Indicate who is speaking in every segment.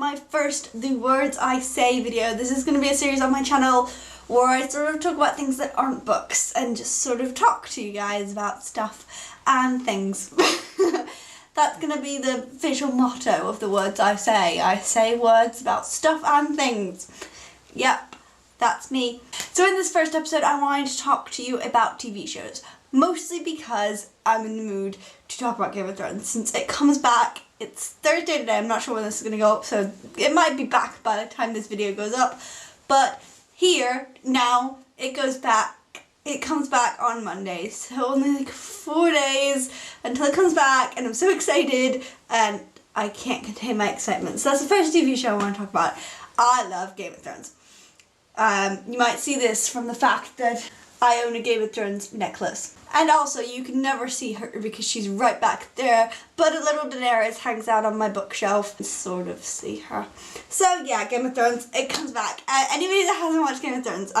Speaker 1: my first The Words I Say video. This is going to be a series on my channel where I sort of talk about things that aren't books and just sort of talk to you guys about stuff and things. That's going to be the official motto of The Words I Say. I say words about stuff and things. Yep, that's me. So in this first episode I wanted to talk to you about TV shows. Mostly because I'm in the mood to talk about Game of Thrones since it comes back. It's Thursday today, I'm not sure when this is going to go up, so it might be back by the time this video goes up. But here, now, it goes back. It comes back on Monday, so only like 4 days until it comes back, and I'm so excited, and I can't contain my excitement. So that's the first TV show I want to talk about. I love Game of Thrones. You might see this from the fact that I own a Game of Thrones necklace. And also, you can never see her because she's right back there, but a little Daenerys hangs out on my bookshelf. Sort of see her. So yeah, Game of Thrones, it comes back. Anybody that hasn't watched Game of Thrones,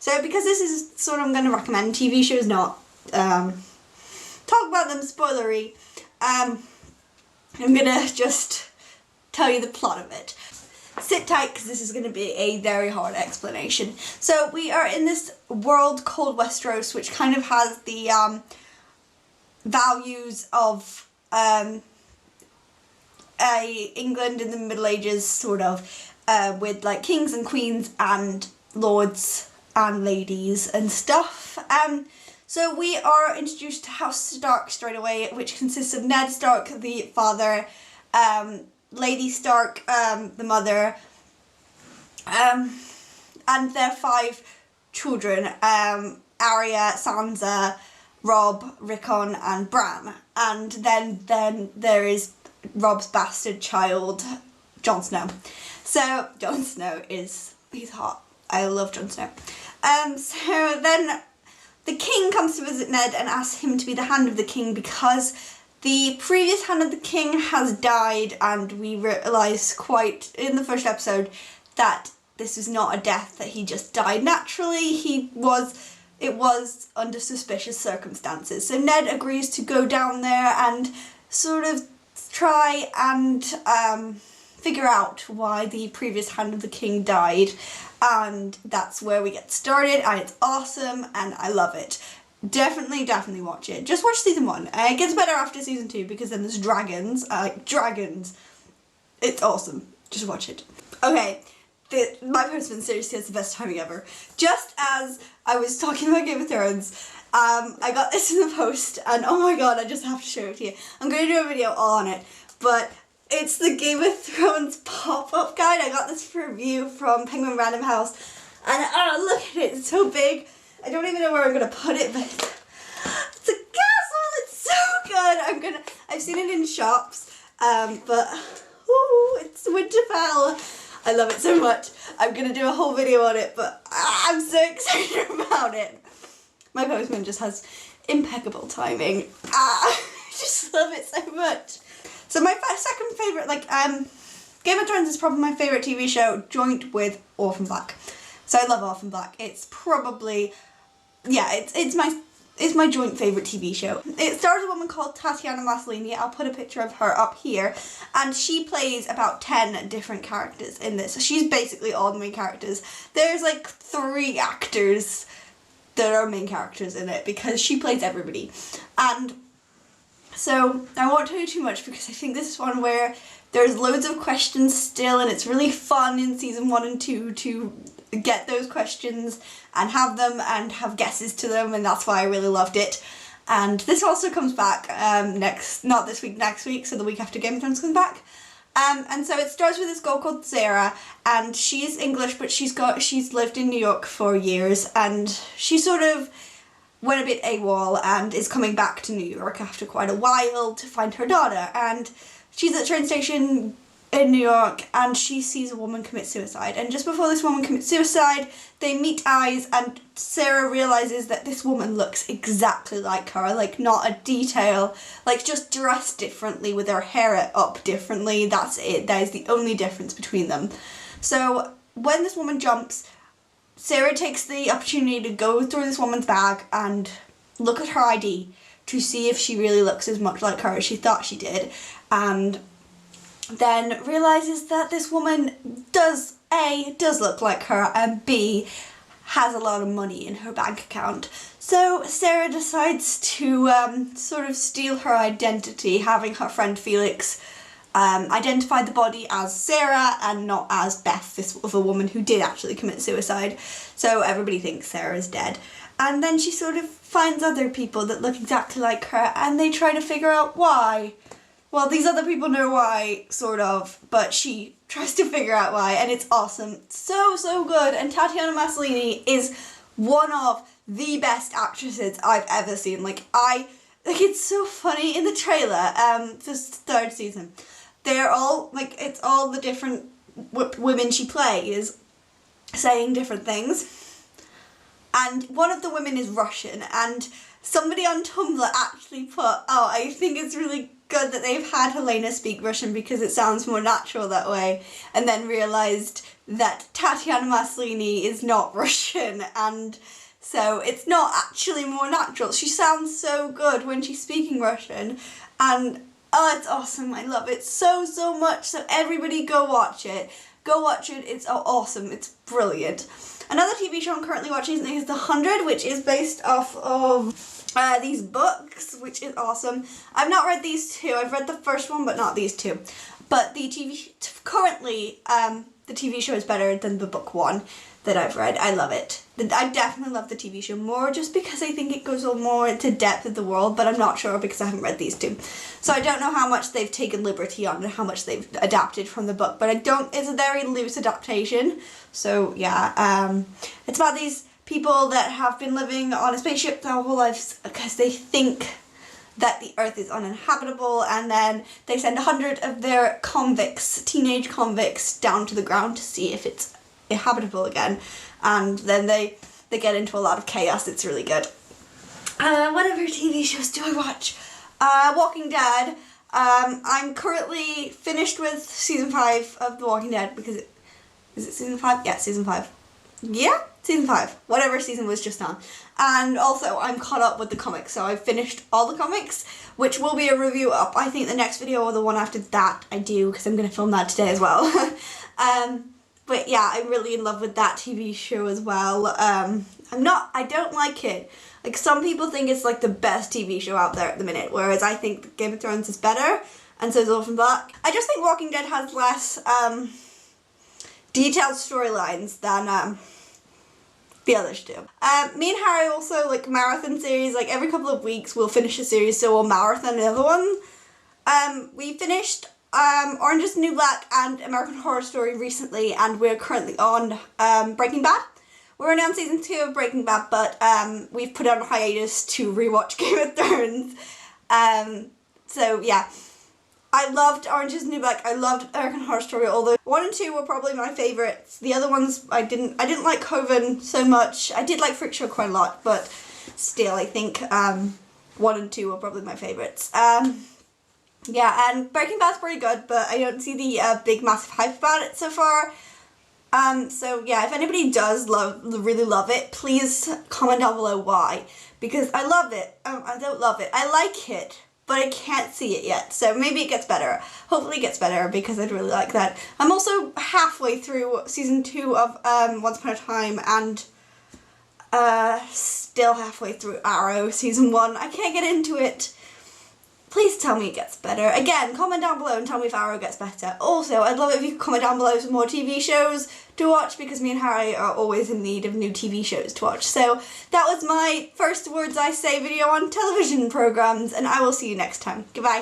Speaker 1: so because this is sort of, I'm going to recommend TV shows, not talk about them spoilery, I'm going to just tell you the plot of it. Sit tight because this is going to be a very hard explanation. So we are in this world called Westeros, which kind of has the values of England in the Middle Ages, sort of, with like kings and queens and lords and ladies and stuff. So we are introduced to House Stark straight away, which consists of Ned Stark, the father, Lady Stark, the mother, and their 5 children, Arya, Sansa, Robb, Rickon and Bran. And then there is Robb's bastard child, Jon Snow. So Jon Snow he's hot. I love Jon Snow. So then the king comes to visit Ned and asks him to be the Hand of the King because the previous Hand of the King has died, and we realise quite in the first episode that this was not a death, that he just died naturally. It was under suspicious circumstances. So Ned agrees to go down there and sort of try and figure out why the previous Hand of the King died, and that's where we get started, and it's awesome and I love it. Definitely watch it. Just watch season 1. It gets better after season 2 because then there's dragons. I like dragons. It's awesome. Just watch it. Okay, my husband seriously has the best timing ever. Just as I was talking about Game of Thrones, I got this in the post, and oh my god, I just have to show it to you. I'm going to do a video all on it, but it's the Game of Thrones pop-up guide. I got this for review from Penguin Random House, and look at it, it's so big. I don't even know where I'm going to put it, but it's a castle, it's so good. I've seen it in shops, but ooh, it's Winterfell. I love it so much. I'm going to do a whole video on it, but I'm so excited about it. My postman just has impeccable timing. I just love it so much. So my second favourite, Game of Thrones is probably my favourite TV show, joint with Orphan Black. So I love Orphan Black. It's probably, yeah, it's my joint favourite TV show. It stars a woman called Tatiana Maslany. I'll put a picture of her up here. And she plays about 10 different characters in this. So she's basically all the main characters. There's like 3 actors that are main characters in it because she plays everybody. And so I won't tell you too much because I think this is one where there's loads of questions still, and it's really fun in season 1 and 2 to get those questions and have them and have guesses to them, and that's why I really loved it. And this also comes back not this week, next week, so the week after Game of Thrones comes back. And so it starts with this girl called Sarah, and she's English, but she's lived in New York for years, and she sort of went a bit AWOL and is coming back to New York after quite a while to find her daughter. And she's at the train station in New York and she sees a woman commit suicide, and just before this woman commits suicide they meet eyes, and Sarah realises that this woman looks exactly like her, like not a detail, like just dressed differently with her hair up differently, that's it, that is the only difference between them. So when this woman jumps, Sarah takes the opportunity to go through this woman's bag and look at her ID to see if she really looks as much like her as she thought she did, and then realises that this woman does look like her, and B, has a lot of money in her bank account. So Sarah decides to sort of steal her identity, having her friend Felix identify the body as Sarah and not as Beth, this other woman who did actually commit suicide. So everybody thinks Sarah is dead. And then she sort of finds other people that look exactly like her, and they try to figure out why. Well, these other people know why, sort of, but she tries to figure out why, and it's awesome. So good. And Tatiana Maslany is one of the best actresses I've ever seen. It's so funny in the trailer, this third season. They're all, it's all the different women she plays saying different things. And one of the women is Russian, and somebody on Tumblr actually put, I think it's really good that they've had Helena speak Russian because it sounds more natural that way, and then realised that Tatiana Maslany is not Russian, and so it's not actually more natural. She sounds so good when she's speaking Russian, and it's awesome. I love it so much, so everybody go watch it. Go watch it, it's awesome, it's brilliant. Another TV show I'm currently watching is The 100, which is based off of these books, which is awesome. I've not read these two. I've read the first one, but not these two. But the currently, the TV show is better than the book one that I've read. I love it. I definitely love the TV show more, just because I think it goes more into depth of the world, but I'm not sure because I haven't read these two. So I don't know how much they've taken liberty on and how much they've adapted from the book, but it's a very loose adaptation. So yeah, it's about these people that have been living on a spaceship their whole lives because they think that the Earth is uninhabitable, and then they send 100 of their teenage convicts, down to the ground to see if it's habitable again, and then they get into a lot of chaos. It's really good. Whatever TV shows do I watch? Walking Dead. I'm currently finished with season 5 of The Walking Dead because is it season 5? Yeah, season 5. Yeah, season 5. Whatever season was just on. And also, I'm caught up with the comics, so I've finished all the comics, which will be a review up. I think the next video or the one after that I do, because I'm going to film that today as well. But yeah, I'm really in love with that TV show as well. I don't like it. Like, some people think it's like the best TV show out there at the minute, whereas I think Game of Thrones is better, and so is Orphan Black. I just think Walking Dead has less detailed storylines than the others do. Me and Harry also marathon series. Like, every couple of weeks we'll finish a series, so we'll marathon another one. We finished Orange is the New Black and American Horror Story recently, and we're currently on Breaking Bad. We're only on season 2 of Breaking Bad, but we've put on a hiatus to rewatch Game of Thrones. So yeah, I loved Orange is the New Black. I loved American Horror Story, although 1 and 2 were probably my favourites. The other ones I didn't like Coven so much. I did like Freak Show quite a lot, but still I think 1 and 2 were probably my favourites. Yeah, and Breaking Bad's pretty good, but I don't see the big massive hype about it so far. So yeah, if anybody does really love it, please comment down below why. Because I love it. I don't love it. I like it, but I can't see it yet. So maybe it gets better. Hopefully it gets better, because I'd really like that. I'm also halfway through season 2 of Once Upon a Time, and still halfway through Arrow season 1. I can't get into it. Please tell me it gets better. Again, comment down below and tell me if Arrow gets better. Also, I'd love it if you could comment down below some more TV shows to watch, because me and Harry are always in need of new TV shows to watch. So that was my first Words I Say video on television programmes, and I will see you next time. Goodbye.